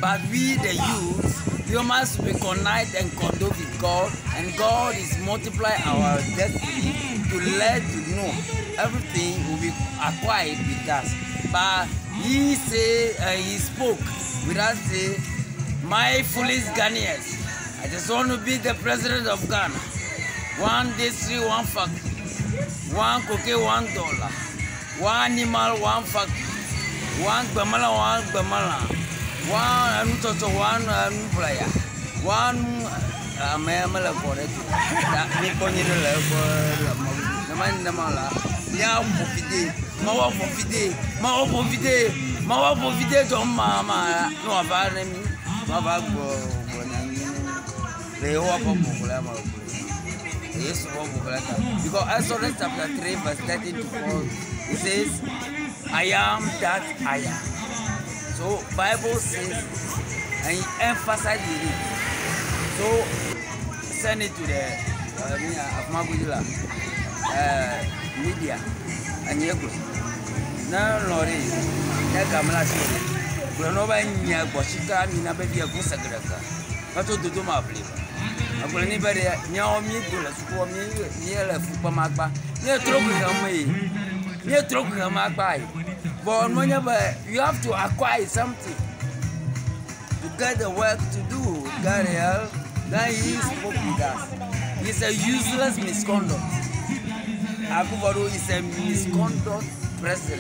But we, the youth, we must be connect and conduct with God, and God is multiply our destiny to let you know everything will be acquired with us. But he spoke with us, say, my foolish Ghanaians, I just want to be the president of Ghana. One district, one factory. One cocaine, $1. One animal, one factory. One Bamala. One Anutoto, one player. One Mamala for it. That Nippon in the level, Namala. Now, Mawa Povide, John Mama, no Avaremi, Mavago, they hope yes, because Exodus chapter 3 verse 13 to 4, it says, I am that I am. So Bible says, and he emphasizes it. So send it to the media and Yego. Now, Lori, Nakamala, Granova in Yagoshika, Minabia Gusagraka, not to do my flavor. Anybody now me do let's for me near a Fupamagba, near Trokamagba. But whenever you have to acquire something to get the work to do, Gabriel, then he spoke with us. It's a useless misconduct. Akubaro is a misconduct president.